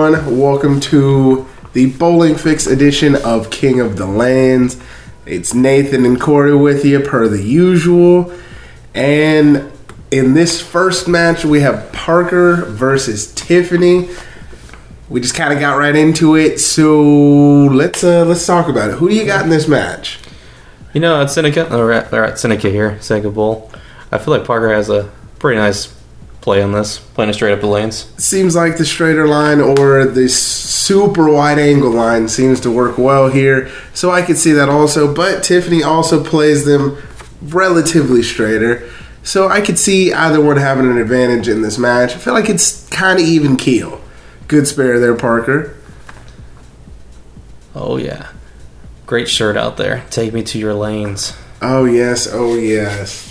everyone. Welcome to the Bowling Fix edition of King of the Lanes. It's Nathan and Corey with you per the usual. And in this first match, we have Parker versus Tiffany. We just kind of got right into it, so let's talk about it. Who do you got in this match? You know, at Seneca, we're at Seneca here, Seneca Bowl. I feel like Parker has a pretty nice play on this, playing it straight up the lanes. Seems like the straighter line or the super wide angle line seems to work well here, so I could see that also. But Tiffany also plays them relatively straighter, so I could see either one having an advantage in this match. I feel like it's kind of even keel. Good spare there, Parker. Oh, yeah. Great shirt out there. Take me to your lanes. Oh, yes. Oh, yes.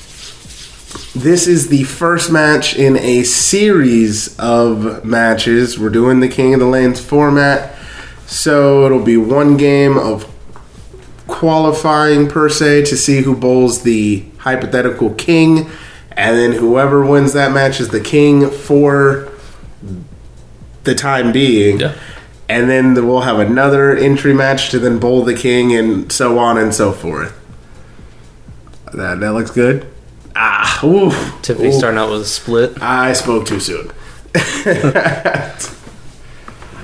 This is the first match in a series of matches. We're doing the King of the Lanes format. So it'll be one game of qualifying, per se, to see who bowls the hypothetical king. And then whoever wins that match is the king for the time being. Yeah. And then we'll have another entry match to then bowl the king and so on and so forth. That looks good. Tiffany starting out with a split. I spoke too soon. I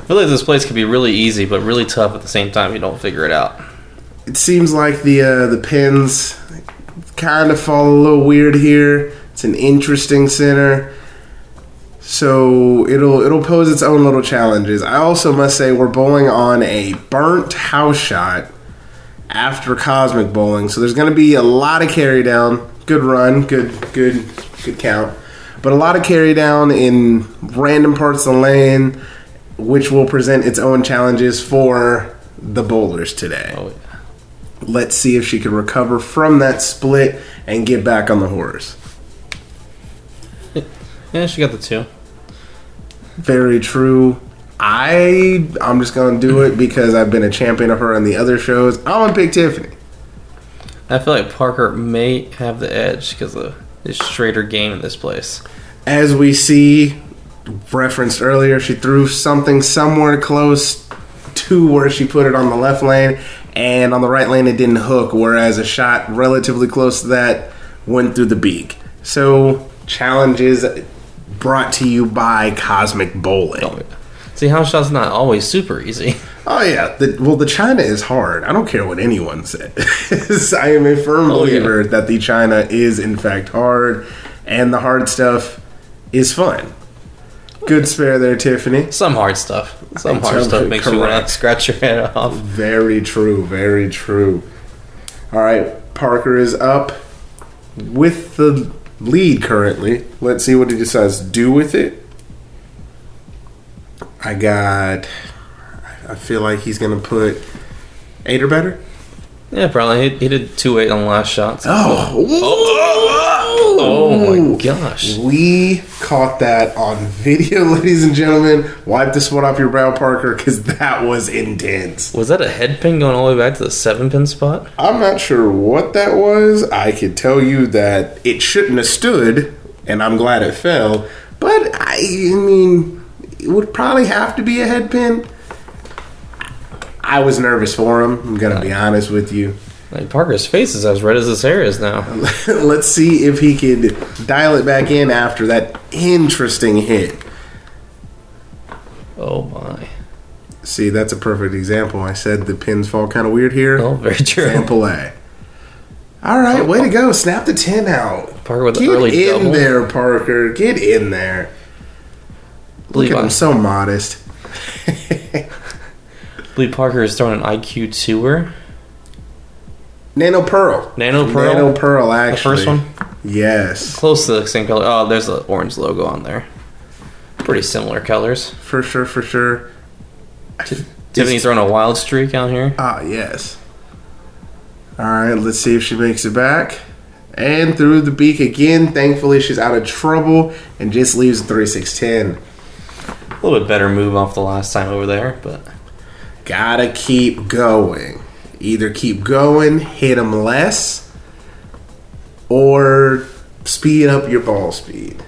feel like this place could be really easy, but really tough at the same time if you don't figure it out. It seems like the pins kind of fall a little weird here. It's an interesting center. So it'll pose its own little challenges. I also must say we're bowling on a burnt house shot after Cosmic Bowling. So there's going to be a lot of carry down. Good run, good count. But a lot of carry down in random parts of the lane, which will present its own challenges for the bowlers today. Oh, yeah. Let's see if she can recover from that split and get back on the horse. Yeah, she got the two. Very true. I'm just going to do it because I've been a champion of her on the other shows. I'm going to pick Tiffany. I feel like Parker may have the edge because of his straighter game in this place. As we see, referenced earlier, she threw something somewhere close to where she put it on the left lane, and on the right lane it didn't hook, whereas a shot relatively close to that went through the beak. So, challenges brought to you by Cosmic Bowling. Oh, yeah. See, house shot's not always super easy. Oh, yeah. The China is hard. I don't care what anyone says. I am a firm believer that the China is, in fact, hard, and the hard stuff is fun. Good spare there, Tiffany. Some hard stuff. Some hard stuff makes you want to scratch your head off. Very true. Very true. All right. Parker is up with the lead currently. Let's see what he decides to do with it. I feel like he's going to put 8 or better. Yeah, probably. He did 2-8 on the last shot. So. Oh my gosh. We caught that on video, ladies and gentlemen. Wipe the sweat off your brow, Parker, because that was intense. Was that a head pin going all the way back to the 7-pin spot? I'm not sure what that was. I could tell you that it shouldn't have stood, and I'm glad it fell. But, I mean, it would probably have to be a head pin. I was nervous for him. I'm going to be honest with you. Like Parker's face is as red as his hair is now. Let's see if he could dial it back in after that interesting hit. Oh, my. See, that's a perfect example. I said the pins fall kind of weird here. Oh, very true. Example A. All right, way to go. Snap the 10 out. Parker with the early double. Get in there, Parker. Get in there. Look at him, so modest. I believe Parker is throwing an IQ 2er. Nano Pearl, actually. The first one? Yes. Close to the same color. Oh, there's the orange logo on there. Pretty similar colors. For sure. Tiffany's throwing a wild streak out here. Ah, yes. All right, let's see if she makes it back. And through the beak again. Thankfully, she's out of trouble and just leaves 3-6-10. A little bit better move off the last time over there, but... Gotta keep going. Either keep going, hit them less, or speed up your ball speed.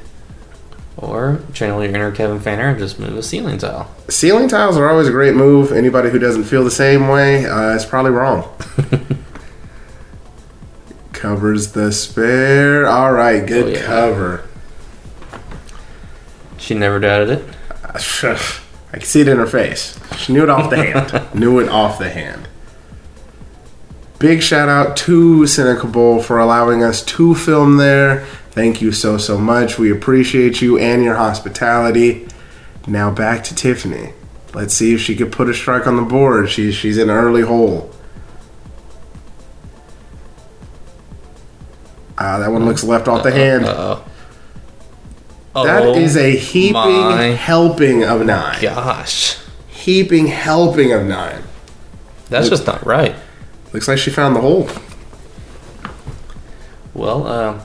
Or channel your inner Kevin Fanner and just move a ceiling tile. Ceiling tiles are always a great move. Anybody who doesn't feel the same way is probably wrong. Covers the spare. All right, good cover. She never doubted it. I can see it in her face. She knew it off the hand. Knew it off the hand. Big shout out to Seneca Bowl for allowing us to film there. Thank you so much. We appreciate you and your hospitality. Now back to Tiffany. Let's see if she could put a strike on the board. She's in an early hole. That one looks left off the hand. That is a heaping helping of 9. Gosh. Heaping helping of 9. That's just not right. Looks like she found the hole. Well,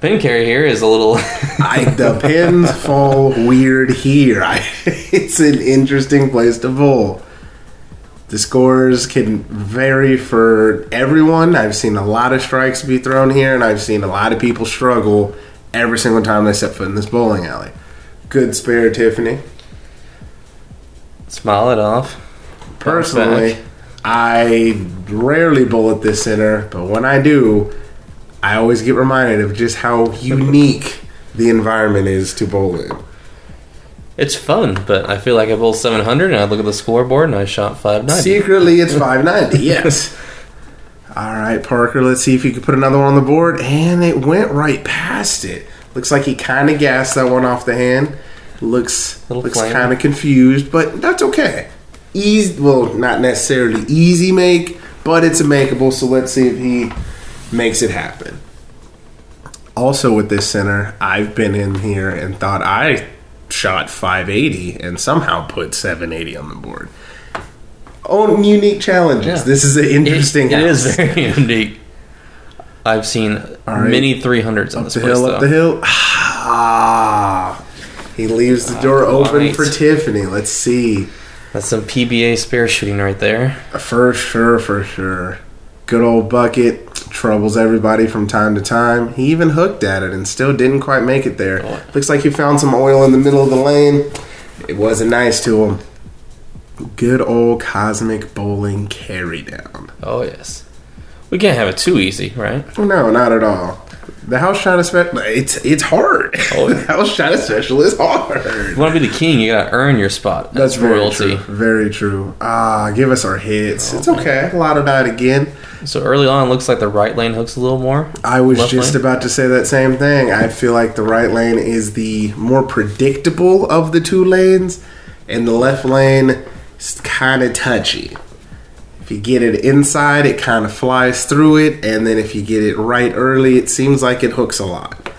pin carry here is a little... The pins fall weird here. It's an interesting place to bowl. The scores can vary for everyone. I've seen a lot of strikes be thrown here, and I've seen a lot of people struggle every single time they set foot in this bowling alley. Good spare, Tiffany. Smile it off. Personally, I rarely bowl at this center, but when I do, I always get reminded of just how unique the environment is to bowl in. It's fun, but I feel like I bowled 700 and I look at the scoreboard and I shot 590. Secretly, it's 590, yes. All right, Parker, let's see if you can put another one on the board. And it went right past it. Looks like he kind of gassed that one off the hand. Looks kind of confused, but that's okay. Well, not necessarily easy make, but it's a makeable, so let's see if he makes it happen. Also with this center, I've been in here and thought I shot 580 and somehow put 780 on the board. Own unique challenges. Yeah. This is an interesting house. It is very unique. I've seen many 300s on this place, up the hill. He leaves the door open for Tiffany. Let's see. That's some PBA spare shooting right there. For sure. Good old bucket. Troubles everybody from time to time. He even hooked at it and still didn't quite make it there. Looks like he found some oil in the middle of the lane. It wasn't nice to him. Good old cosmic bowling carry down. Oh, yes. We can't have it too easy, right? No, not at all. The house shot special, it's hard. Oh, yeah. The house shot special is hard. If you want to be the king, you got to earn your spot. That's royalty. Very true. Give us our hits. It's okay. A lot of that again. So early on, it looks like the right lane hooks a little more. I was just about to say that same thing. I feel like the right lane is the more predictable of the two lanes, and the left lane is kind of touchy. If you get it inside, it kind of flies through it, and then if you get it right early, it seems like it hooks a lot.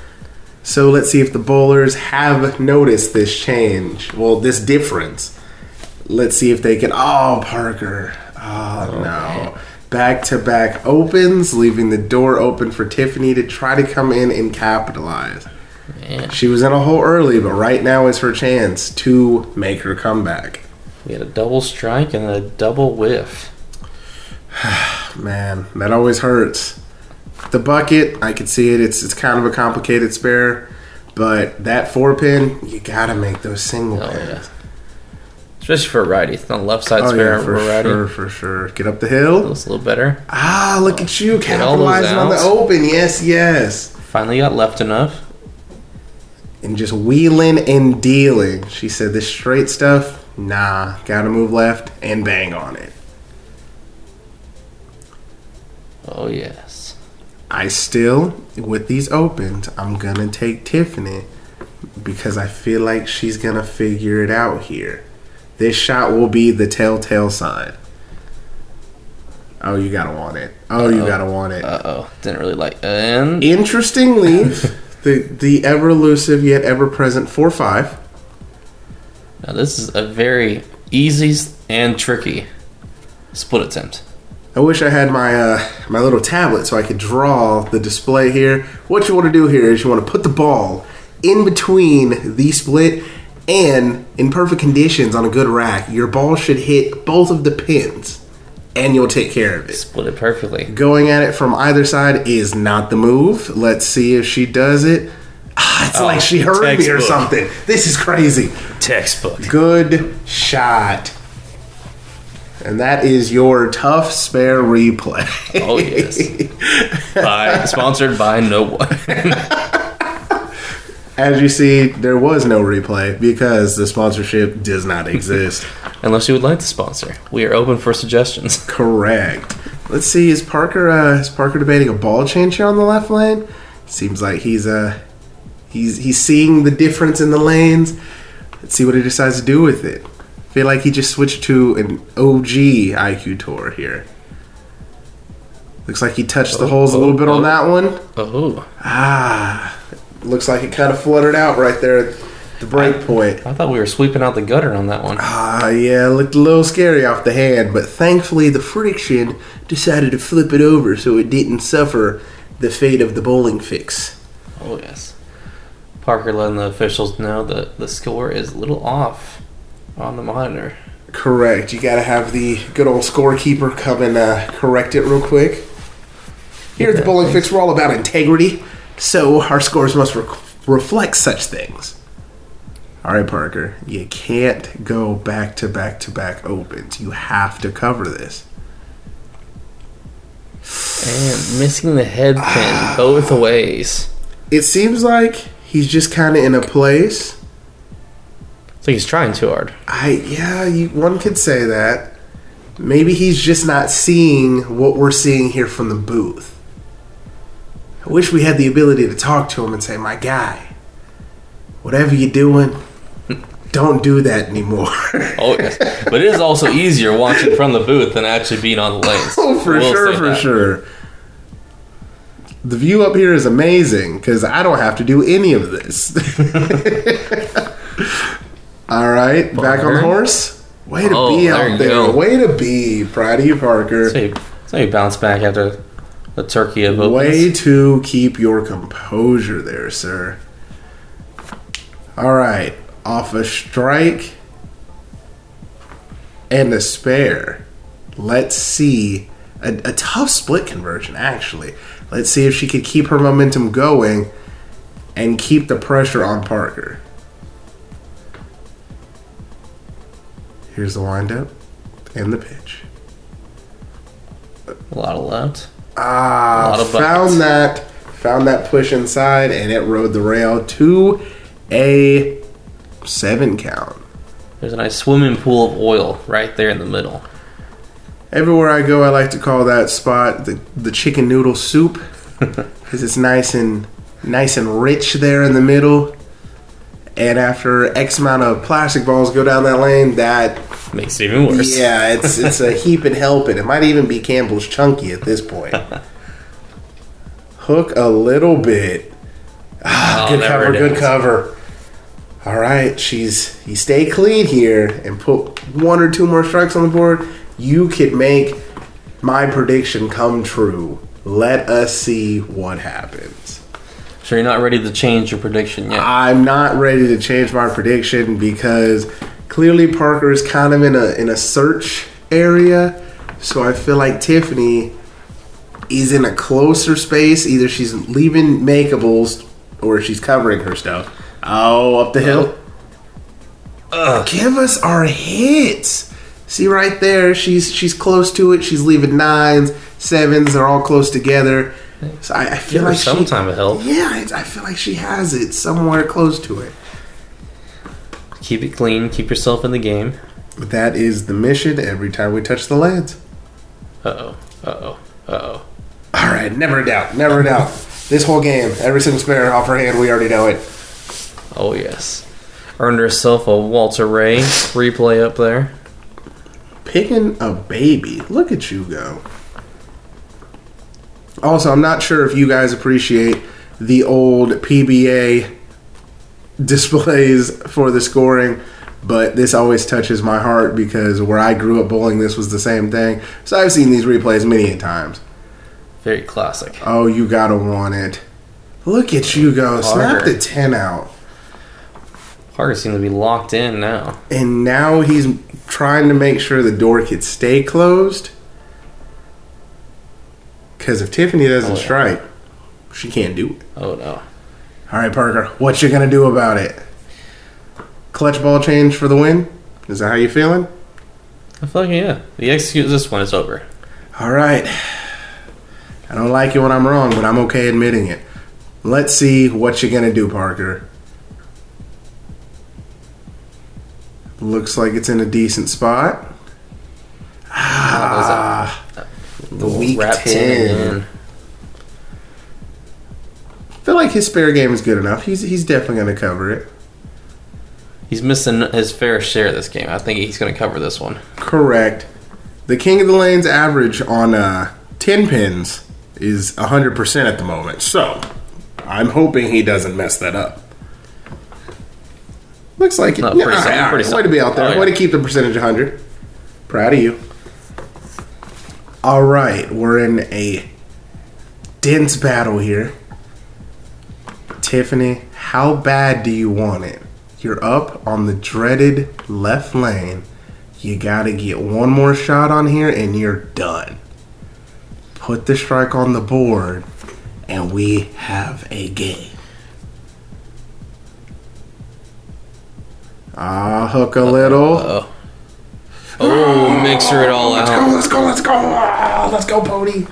So let's see if the bowlers have noticed this change. Well, this difference. Let's see if they can... Oh, Parker. Oh, no. Man. Back-to-back opens, leaving the door open for Tiffany to try to come in and capitalize. Man. She was in a hole early, but right now is her chance to make her comeback. We had a double strike and a double whiff. Man, that always hurts. The bucket, I can see it. It's kind of a complicated spare, but that 4-pin, you gotta make those single pins. Yeah. Especially for a righty. It's on the left side spare for righty. For sure. Get up the hill. That's a little better. Look at you capitalizing on the open. Yes. Finally got left enough. And just wheeling and dealing. She said this straight stuff, nah, gotta move left and bang on it. Oh, yes. I still, with these opens, I'm going to take Tiffany because I feel like she's going to figure it out here. This shot will be the telltale sign. Oh, you got to want it. You got to want it. Didn't really like it. And interestingly, the ever elusive yet ever present 4-5. Now, this is a very easy and tricky split attempt. I wish I had my little tablet so I could draw the display here. What you want to do here is you want to put the ball in between the split, and in perfect conditions on a good rack, your ball should hit both of the pins, and you'll take care of it. Split it perfectly. Going at it from either side is not the move. Let's see if she does it. It's like she heard me or textbook. something. This is crazy. Textbook. Good shot. And that is your tough spare replay. Oh, yes. Sponsored by no one. As you see, there was no replay because the sponsorship does not exist. Unless you would like to sponsor. We are open for suggestions. Correct. Let's see, is Parker debating a ball change here on the left lane? Seems like he's seeing the difference in the lanes. Let's see what he decides to do with it. I feel like he just switched to an OG IQ tour here. Looks like he touched the holes a little bit on that one. Looks like it kind of fluttered out right there at the break point. I thought we were sweeping out the gutter on that one. Yeah, it looked a little scary off the hand, but thankfully the friction decided to flip it over so it didn't suffer the fate of the bowling fix. Oh, yes. Parker letting the officials know that the score is a little off on the monitor. Correct. You got to have the good old scorekeeper come and correct it real quick. Here at the Bowling Fix, we're all about integrity, so our scores must reflect such things. All right, Parker, you can't go back-to-back-to-back opens. You have to cover this. And missing the head pin both ways. It seems like he's just kind of in a place. It's like he's trying too hard. One could say that. Maybe he's just not seeing what we're seeing here from the booth. I wish we had the ability to talk to him and say, my guy, whatever you're doing, don't do that anymore. Oh, yes. But it is also easier watching from the booth than actually being on the lanes. Oh, for sure. The view up here is amazing because I don't have to do any of this. All right, back on the horse. Way to be out there. Go. Way to be. Proud of you, Parker. So you bounce back after the turkey of opens. Way to keep your composure there, sir. All right, off a strike and a spare. Let's see. A tough split conversion, actually. Let's see if she could keep her momentum going and keep the pressure on Parker. Here's the windup and the pitch. A lot of left. Found that push inside, and it rode the rail to a 7 count. There's a nice swimming pool of oil right there in the middle. Everywhere I go, I like to call that spot the chicken noodle soup because it's nice and rich there in the middle. And after X amount of plastic balls go down that lane, that makes it even worse. Yeah, it's a heap and helping. It might even be Campbell's Chunky at this point. Hook a little bit. Good cover. All right, you stay clean here and put 1 or 2 more strikes on the board. You could make my prediction come true. Let us see what happens. So you're not ready to change your prediction yet? I'm not ready to change my prediction because clearly Parker is kind of in a search area. So I feel like Tiffany is in a closer space. Either she's leaving makeables or she's covering her stuff. Oh, up the hill. Give us our hits. See right there, she's close to it. She's leaving 9s, 7s. They're all close together. So I feel like some time of help. Yeah, I feel like she has it somewhere close to it. Keep it clean. Keep yourself in the game. That is the mission every time we touch the lands. Uh oh. All right, never a doubt. This whole game, every single spare off her hand, we already know it. Oh yes. Earned herself a Walter Ray replay up there. Picking a baby. Look at you go. Also, I'm not sure if you guys appreciate the old PBA displays for the scoring, but this always touches my heart because where I grew up bowling, this was the same thing. So I've seen these replays many times. Very classic. Oh, you gotta want it. Look at you go. Snap the 10 out. Parker seems to be locked in now. And now he's trying to make sure the door could stay closed. Because if Tiffany doesn't strike, she can't do it. Oh, no. All right, Parker, what you gonna do about it? Clutch ball change for the win? Is that how you feeling? I feel like, yeah. If he executes this one, it's over. All right. I don't like it when I'm wrong, but I'm okay admitting it. Let's see what you're gonna do, Parker. Looks like it's in a decent spot. The weak Wrap 10. I feel like his spare game is good enough. He's definitely going to cover it. He's missing his fair share of this game. I think he's going to cover this one. Correct. The King of the Lane's average on 10 pins is 100% at the moment. So, I'm hoping he doesn't mess that up. Looks like it. No, pretty Way to be out there. Oh, yeah. Way to keep the percentage 100. Proud of you. All right. We're in a dense battle here. Tiffany, how bad do you want it? You're up on the dreaded left lane. You got to get one more shot on here and you're done. Put the strike on the board and we have a game. Hook a little. Mixer it all out. Let's go, Pony.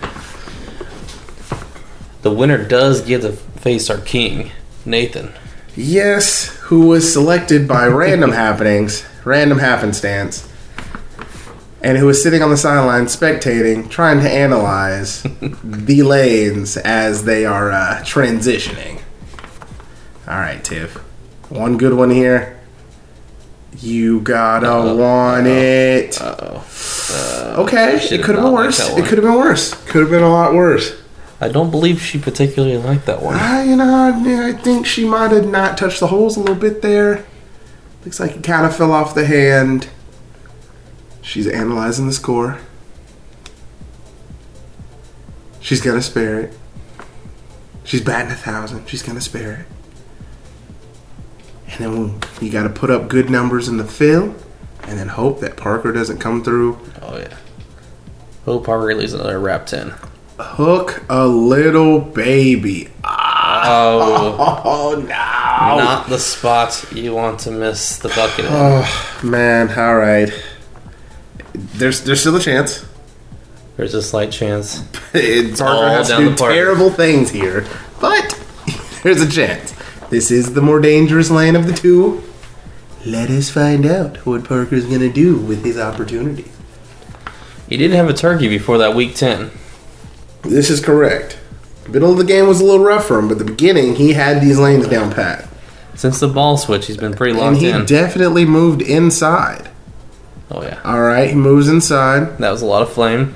The winner does get to face our king, Nathan. Yes, who was selected by random happenstance, and who was sitting on the sideline spectating, trying to analyze the lanes as they are transitioning. All right, Tiff. One good one here. You gotta want it. Okay, it could have been worse. It could have been worse. Could have been a lot worse. I don't believe she particularly liked that one. I think she might have not touched the holes a little bit there. Looks like it kind of fell off the hand. She's analyzing the score. She's gonna spare it. She's batting 1,000. She's gonna spare it. And then you got to put up good numbers in the fill, and then hope that Parker doesn't come through. Oh yeah. Hope Parker leaves another wrap 10. Hook a little baby. Oh no! Not the spot you want to miss the bucket in. Oh man! All right. There's still a chance. There's a slight chance. Parker has to do terrible things here, but there's a chance. This is the more dangerous lane of the two. Let us find out what Parker's going to do with his opportunity. He didn't have a turkey before that week 10. This is correct. The middle of the game was a little rough for him, but the beginning, he had these lanes down pat. Since the ball switch, he's been pretty locked in. And he definitely moved inside. Oh, yeah. All right, he moves inside. That was a lot of flame.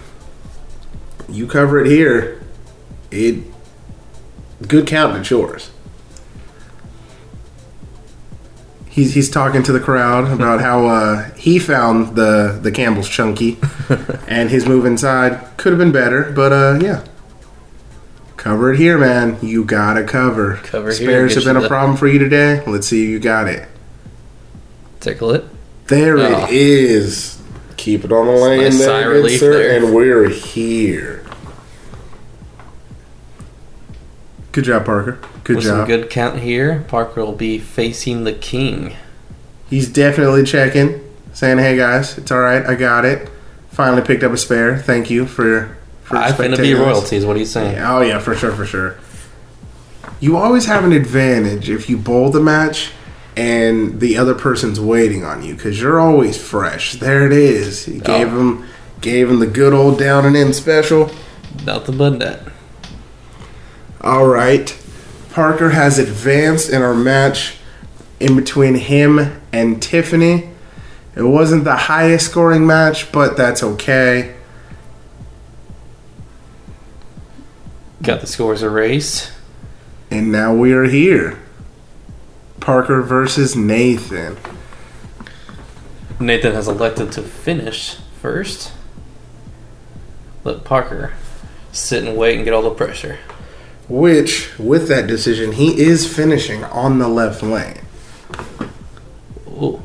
You cover it here. Good count at yours. He's talking to the crowd about how he found the Campbell's chunky, and his move inside could have been better, but yeah. Cover it here, man. You gotta cover. Spares have been a problem for you today. Let's see if you got it. Tickle it. There it is. Keep it on the lane, nice there, good sir, and we're here. Good job, Parker. Good With job. Some good count here. Parker will be facing the king. He's definitely checking, saying, "Hey guys, it's all right. I got it. Finally picked up a spare. Thank you for I'm gonna be royalties. What are you saying? Yeah, oh yeah, for sure. You always have an advantage if you bowl the match and the other person's waiting on you because you're always fresh. There it is. He gave him the good old down and in special. Nothing but that. All right. Parker has advanced in our match in between him and Tiffany. It wasn't the highest scoring match, but that's okay. Got the scores erased. And now we are here. Parker versus Nathan. Nathan has elected to finish first. Let Parker sit and wait and get all the pressure. Which, with that decision, he is finishing on the left lane. Ooh.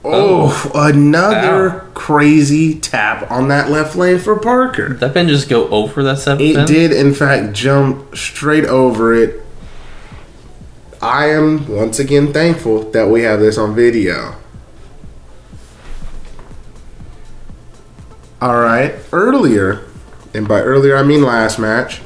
Another crazy tap on that left lane for Parker. Did that pin just go over that 7th It pin? did, in fact, jump straight over it. I am once again thankful that we have this on video. Alright, earlier, and by earlier I mean last match,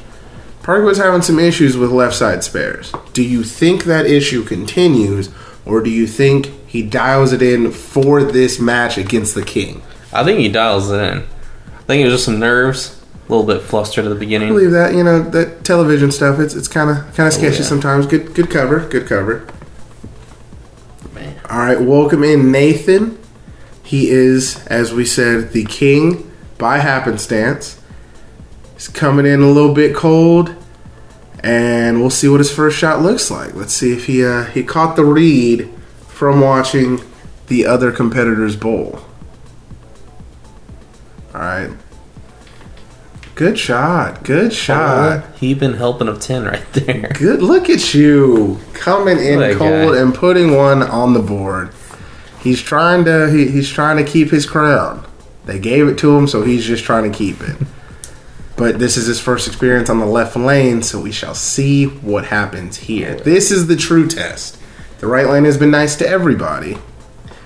Parker was having some issues with left side spares. Do you think that issue continues, or do you think he dials it in for this match against the King? I think he dials it in. I think it was just some nerves, a little bit flustered at the beginning. I believe that, that television stuff, it's kind of sketchy sometimes. Good cover. Man. Alright, welcome in Nathan. He is, as we said, the King by happenstance. He's coming in a little bit cold, and we'll see what his first shot looks like. Let's see if he caught the read from watching the other competitor's bowl. All right. Good shot. He been helping of 10 right there. Good. Look at you coming in cold and putting one on the board. He's trying to keep his crown. They gave it to him, so he's just trying to keep it. But this is his first experience on the left lane, so we shall see what happens here. This is the true test. The right lane has been nice to everybody.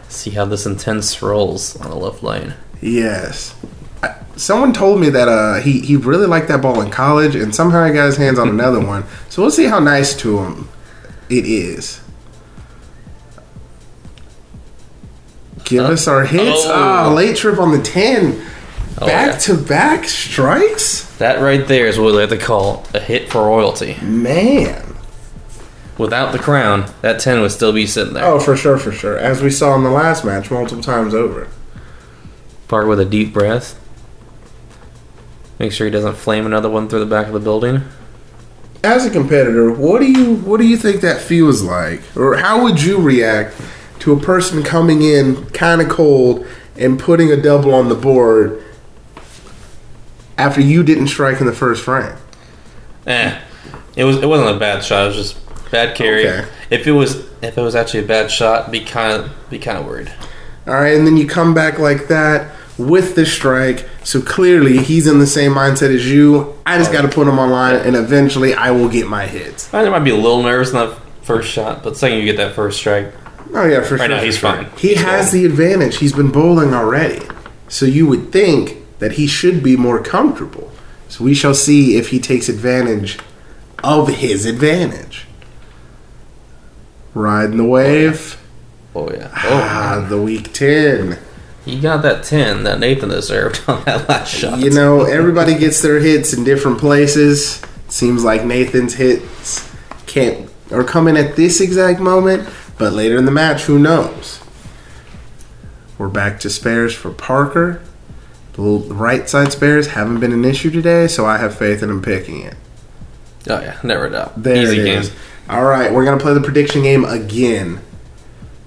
See how this intense rolls on the left lane. Yes. Someone told me that he really liked that ball in college, and somehow he got his hands on another one. So we'll see how nice to him it is. Give us our hits. Late trip on the 10. Back-to-back strikes? That right there is what we like to call a hit for royalty. Man. Without the crown, that 10 would still be sitting there. Oh, for sure. As we saw in the last match multiple times over. Parker with a deep breath. Make sure he doesn't flame another one through the back of the building. As a competitor, what do you think that feels like? Or how would you react to a person coming in kind of cold and putting a double on the board after you didn't strike in the first frame? It wasn't a bad shot. It was just bad carry. Okay. If it was actually a bad shot, be kind of worried. All right, and then you come back like that with the strike. So clearly he's in the same mindset as you. I just got to put him online, and eventually I will get my hits. I might be a little nervous in that first shot, but the second you get that first strike, oh yeah, for sure. Right now he's fine. He has the advantage. He's been bowling already, so you would think that he should be more comfortable. So we shall see if he takes advantage of his advantage. Riding the wave. Oh yeah. The weak 10. He got that 10 that Nathan deserved on that last shot. Everybody gets their hits in different places. Seems like Nathan's hits are coming at this exact moment, but later in the match, who knows? We're back to spares for Parker. The right side spares haven't been an issue today, so I have faith in him picking it. Oh yeah, never doubt. There Easy it game. is. All right, we're going to play the prediction game again.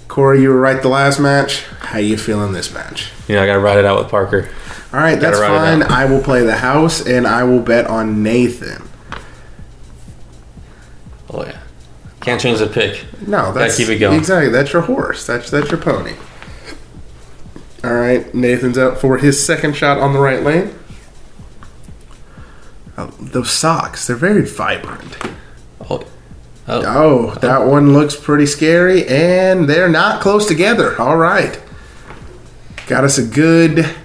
Corey, you were right the last match. How you feeling this match? I got to ride it out with Parker. All right, that's fine. I will play the house, and I will bet on Nathan. Oh yeah, can't change the pick. No, that's gotta keep it going. Exactly, that's your horse. That's your pony. All right, Nathan's up for his second shot on the right lane. Oh, those socks, they're very vibrant. Oh, that one looks pretty scary, and they're not close together. All right. Got us a good...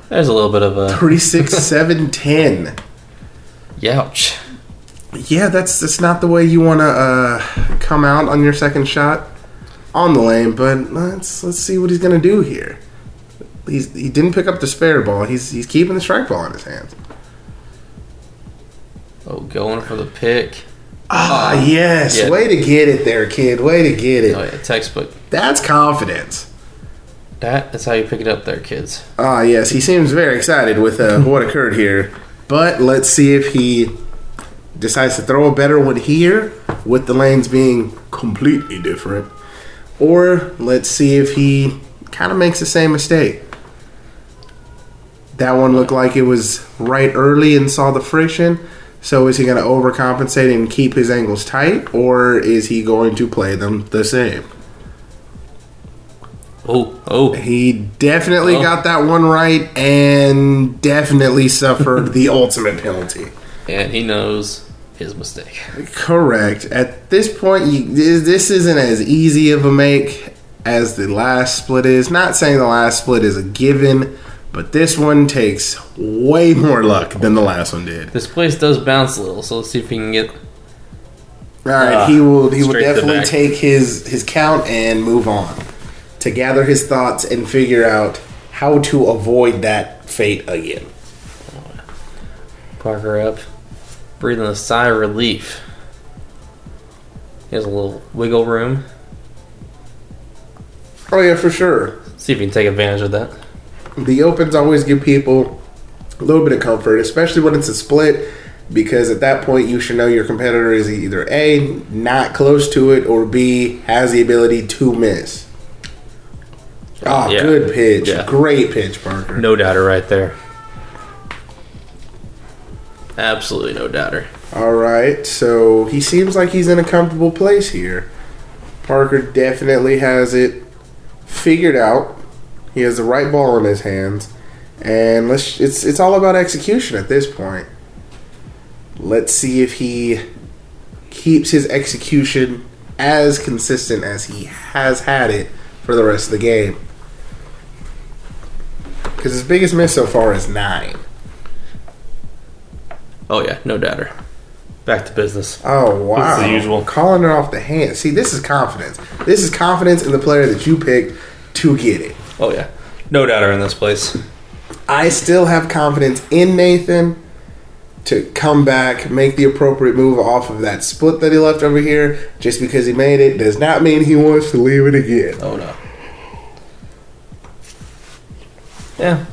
There's a little bit of a... 36, 7, 10. Youch. Yeah, that's not the way you want to come out on your second shot on the lane, but let's see what he's going to do here. He didn't pick up the spare ball. He's keeping the strike ball in his hands. Oh, going for the pick. Yes. Yeah. Way to get it there, kid. Way to get it. Oh, yeah, textbook. That's confidence. That is how you pick it up there, kids. Yes. He seems very excited with what occurred here. But let's see if he decides to throw a better one here with the lanes being completely different. Or let's see if he kind of makes the same mistake. That one looked like it was right early and saw the friction. So is he going to overcompensate and keep his angles tight, or is he going to play them the same? Oh. He definitely got that one right and definitely suffered the ultimate penalty. And he knows his mistake. Correct. At this point, this isn't as easy of a make as the last split is. Not saying the last split is a given, but this one takes way more luck than the last one did. This place does bounce a little, so let's see if he can get. All right, he will straight definitely take his count and move on to gather his thoughts and figure out how to avoid that fate again. Parker up, breathing a sigh of relief. He has a little wiggle room. Oh yeah, for sure. See if he can take advantage of that. The opens always give people a little bit of comfort, especially when it's a split, because at that point you should know your competitor is either A, not close to it, or B, has the ability to miss. Oh, yeah. Good pitch. Yeah. Great pitch, Parker. No doubter right there. Absolutely no doubter. All right, so he seems like he's in a comfortable place here. Parker definitely has it figured out. He has the right ball in his hands, and it's all about execution at this point. Let's see if he keeps his execution as consistent as he has had it for the rest of the game. Because his biggest miss so far is 9. Oh yeah, no doubter. Back to business. Oh wow! As the usual, calling it off the hand. See, this is confidence. This is confidence in the player that you picked to get it. Oh yeah, no doubter in this place. I still have confidence in Nathan to come back, make the appropriate move off of that split that he left over here. Just because he made it does not mean he wants to leave it again. Oh no. Yeah.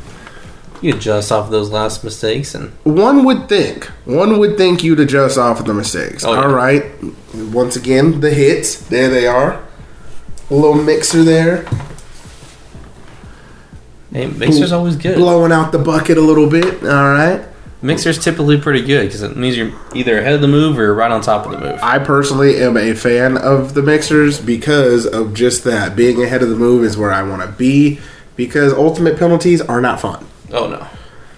You adjust off of those last mistakes, and one would think you'd adjust off of the mistakes. Oh, yeah. All right, once again, the hits, there they are. A little mixer there. Hey, mixer's always good. Blowing out the bucket a little bit. All right. Mixer's typically pretty good because it means you're either ahead of the move or right on top of the move. I personally am a fan of the mixers because of just that. Being ahead of the move is where I want to be, because ultimate penalties are not fun. Oh no!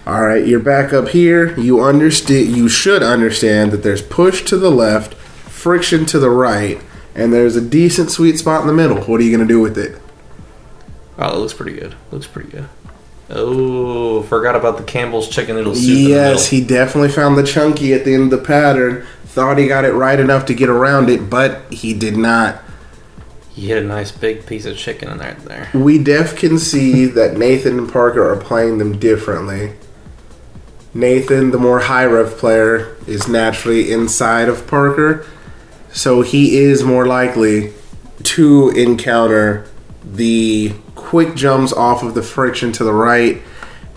All right, you're back up here. You understand. You should understand that there's push to the left, friction to the right, and there's a decent sweet spot in the middle. What are you going to do with it? Oh, it looks pretty good. Looks pretty good. Oh, forgot about the Campbell's chicken noodle soup. Yes, he definitely found the chunky at the end of the pattern. Thought he got it right enough to get around it, but he did not. He hit a nice big piece of chicken in there. We can see that Nathan and Parker are playing them differently. Nathan, the more high rev player, is naturally inside of Parker, so he is more likely to encounter the quick jumps off of the friction to the right,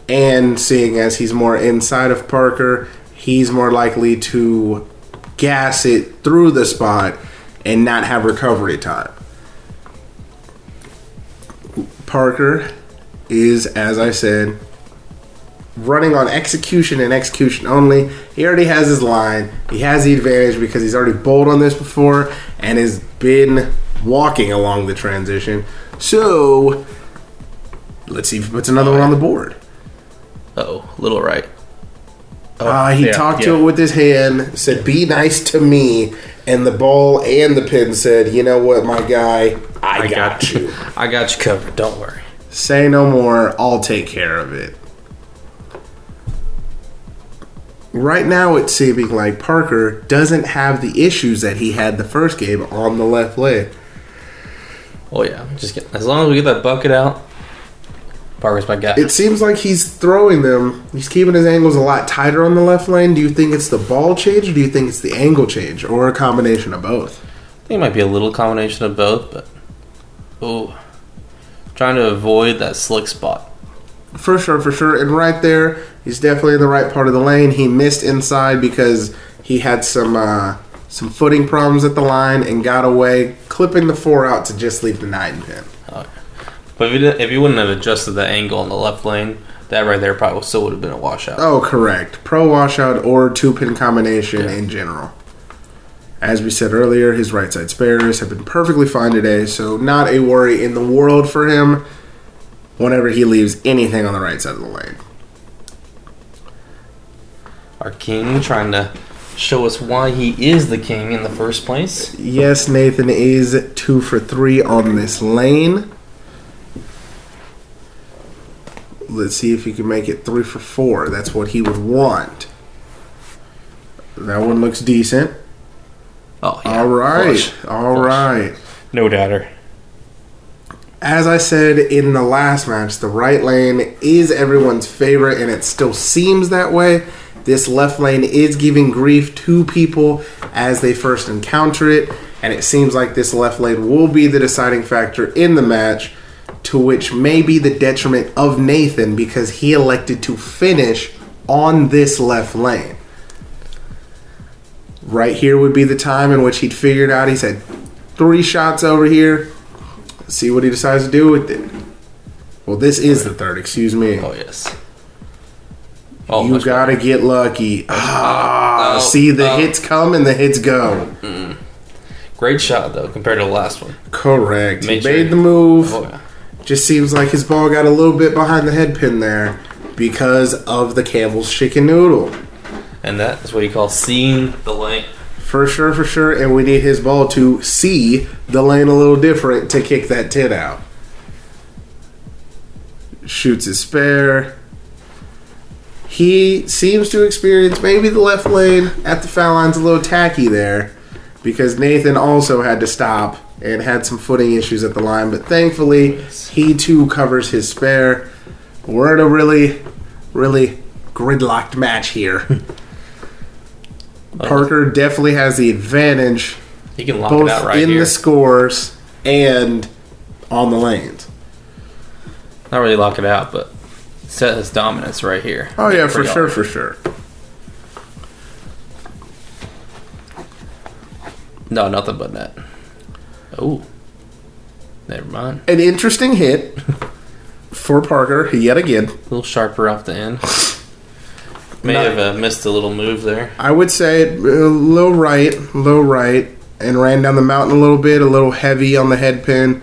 and seeing as he's more inside of Parker, he's more likely to gas it through the spot and not have recovery time. Parker is, as I said, running on execution and execution only. He already has his line. He has the advantage because he's already bowled on this before and has been walking along the transition. So, let's see if he puts another one on the board. Uh-oh, little right. He talked to it with his hand, said, "Be nice to me," and the ball and the pin said, "You know what, my guy, I got you. I got you covered, don't worry. Say no more, I'll take care of it." Right now, it's seeming like Parker doesn't have the issues that he had the first game on the left leg. Oh yeah, as long as we get that bucket out, Parker's my guy. It seems like he's throwing them. He's keeping his angles a lot tighter on the left lane. Do you think it's the ball change, or do you think it's the angle change, or a combination of both? I think it might be a little combination of both, but trying to avoid that slick spot. For sure. And right there, he's definitely in the right part of the lane. He missed inside because he had some footing problems at the line and got away, clipping the 4 out to just leave the 9 pin. Okay. But if you wouldn't have adjusted the angle on the left lane, that right there probably still would have been a washout. Oh, correct. Pro washout or 2-pin combination in general. As we said earlier, his right side spares have been perfectly fine today, so not a worry in the world for him whenever he leaves anything on the right side of the lane. Our king trying to show us why he is the king in the first place. Yes, Nathan is 2 for 3 on this lane. Let's see if he can make it 3 for 4. That's what he would want. That one looks decent. Oh, yeah. All right. Flush. All Flush. right. No doubter. As I said in the last match, the right lane is everyone's favorite, and it still seems that way. This left lane is giving grief to people as they first encounter it, and it seems like this left lane will be the deciding factor in the match, to which may be the detriment of Nathan because he elected to finish on this left lane. Right here would be the time in which he'd figured out he's had 3 shots over here. Let's see what he decides to do with it. Well, this is the third, excuse me. Oh, yes. Oh, You gotta get lucky. See, the hits come and the hits go. Great shot, though, compared to the last one. Correct. He made the move. Oh, yeah. Just seems like his ball got a little bit behind the head pin there because of the Campbell's chicken noodle. And that is what you call seeing the lane. For sure, for sure. And we need his ball to see the lane a little different to kick that tin out. Shoots his spare. He seems to experience maybe the left lane at the foul line's a little tacky there because Nathan also had to stop and had some footing issues at the line. But thankfully, he too covers his spare. We're in a really, really gridlocked match here. Parker definitely has the advantage. He can lock both it out right in here. the scores and on the lanes. Not really lock it out, but set his dominance right here. Oh yeah, for Pretty sure, hard. for sure. No, nothing but net. Oh, never mind. An interesting hit for Parker yet again. A little sharper off the end. May have missed a little move there. I would say low right, and ran down the mountain a little heavy on the head pin.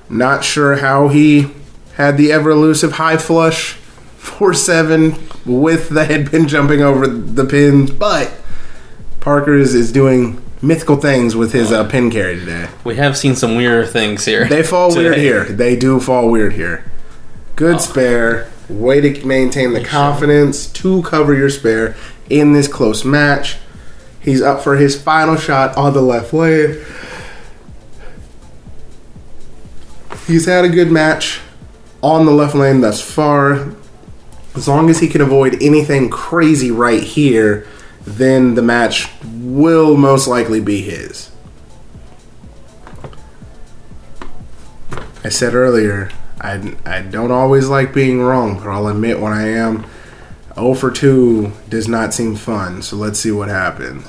Not sure how he had the ever elusive high flush 4-7 with the head pin jumping over the pins, but Parker is doing mythical things with his pin carry today. We have seen some weirder things here. They fall today. weird here. They do fall weird here. Good spare. Way to maintain the confidence to cover your spare in this close match. He's up for his final shot on the left lane. He's had a good match on the left lane thus far. As long as he can avoid anything crazy right here, then the match will most likely be his. I said earlier, I don't always like being wrong, but I'll admit when I am. 0 for 2 does not seem fun, so let's see what happens.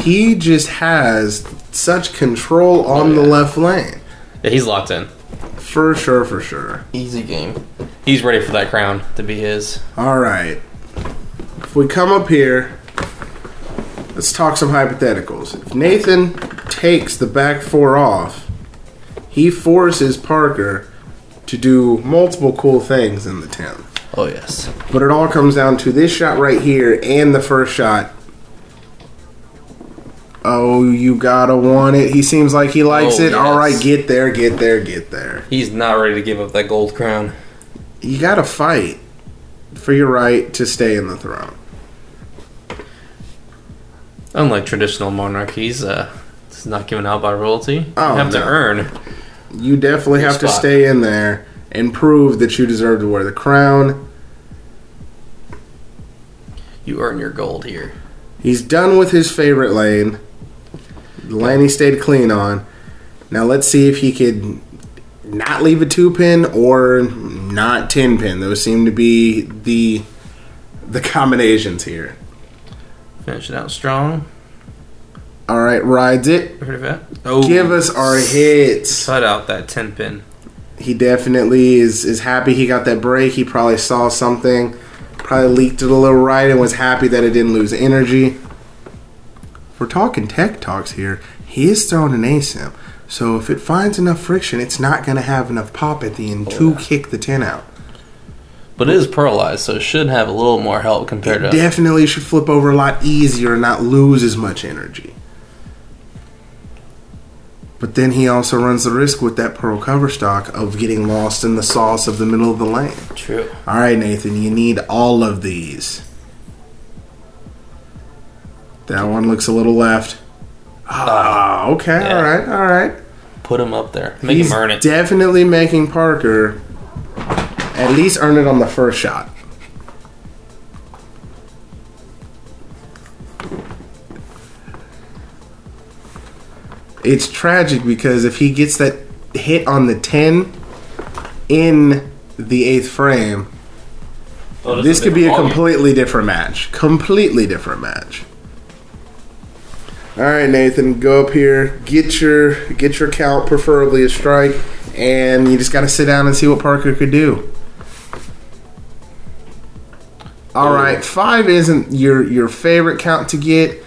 He just has such control on the left lane. Yeah, he's locked in. For sure, for sure. Easy game. He's ready for that crown to be his. All right. If we come up here, let's talk some hypotheticals. If Nathan takes the back 4 off, he forces Parker to do multiple cool things in the 10th. Oh, yes. But it all comes down to this shot right here and the first shot. Oh, you gotta want it. He seems like he likes it. Yes. All right, get there, get there, get there. He's not ready to give up that gold crown. You gotta fight for your right to stay in the throne. Unlike traditional monarchies, it's not given out by royalty. Oh, you have to no. earn. You definitely Your have to spot. stay in there and prove that you deserve to wear the crown. You earn your gold here. He's done with his favorite lane. The lane he stayed clean on. Now let's see if he could not leave a 2-pin or not 10-pin. Those seem to be the combinations here. Finish it out strong. All right, rides it. Heard of that? Oh, Give us our hits. cut out that 10 pin. He definitely is happy he got that break. He probably saw something, probably leaked it a little right and was happy that it didn't lose energy. We're talking tech talks here. He is throwing an ASIM. So if it finds enough friction, it's not going to have enough pop at the end to kick the 10 out. But it is paralyzed, so it should have a little more help compared to... Definitely should flip over a lot easier and not lose as much energy. But then he also runs the risk with that pearl cover stock of getting lost in the sauce of the middle of the lane. True. All right, Nathan, you need all of these. That one looks a little left. Ah, okay, yeah. all right. Put him up there. Make He's him earn it. Definitely making Parker at least earn it on the first shot. It's tragic because if he gets that hit on the 10 in the 8th frame, this could be a completely different match. Completely different match. All right, Nathan, go up here, get your count, preferably a strike, and you just got to sit down and see what Parker could do. All right, 5 isn't your favorite count to get.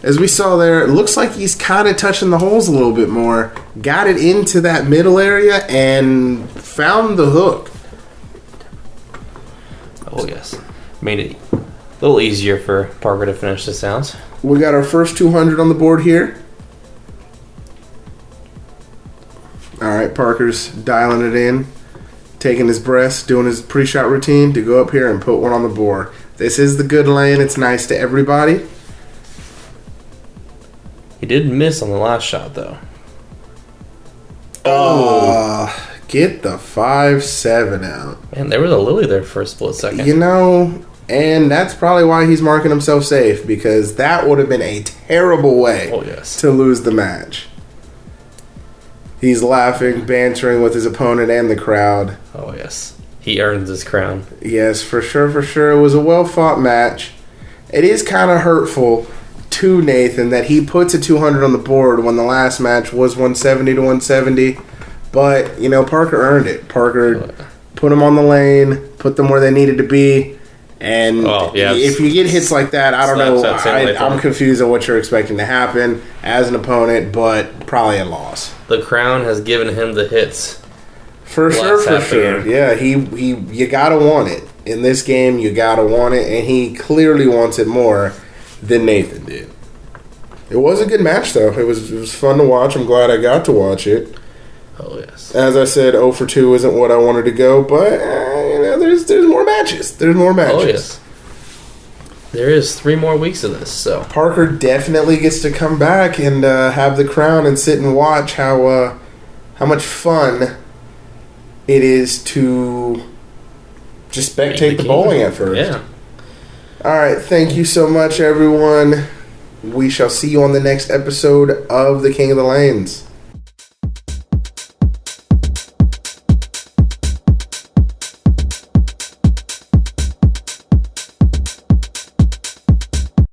As we saw there, it looks like he's kind of touching the holes a little bit more. Got it into that middle area and found the hook. Oh, yes. Made it a little easier for Parker to finish this out. We got our first 200 on the board here. All right, Parker's dialing it in, taking his breaths, doing his pre-shot routine to go up here and put one on the board. This is the good lane. It's nice to everybody. He did miss on the last shot, though. Get the 5-7 out. Man, there was a lily there for a split second. You know, and that's probably why he's marking himself safe, because that would have been a terrible way to lose the match. He's laughing, bantering with his opponent and the crowd. Oh, yes. He earns his crown. Yes, for sure, for sure. It was a well-fought match. It is kind of hurtful to Nathan that he puts a 200 on the board when the last match was 170 to 170. But, you know, Parker earned it. Parker put them on the lane, put them where they needed to be. And if you get hits like that, I don't know. I'm confused on what you're expecting to happen as an opponent, but probably a loss. The crown has given him the hits. For sure. Yeah, you gotta want it. In this game, you gotta want it, and he clearly wants it more than Nathan did. It was a good match, though. It was fun to watch. I'm glad I got to watch it. Oh, yes. As I said, 0 for 2 isn't what I wanted to go, but you know, there's more matches. There's more matches. Oh, yes. There is 3 more weeks of this, so Parker definitely gets to come back and have the crown and sit and watch how much fun it is to just spectate the bowling at first. Yeah. All right, thank you so much, everyone. We shall see you on the next episode of The King of the Lanes.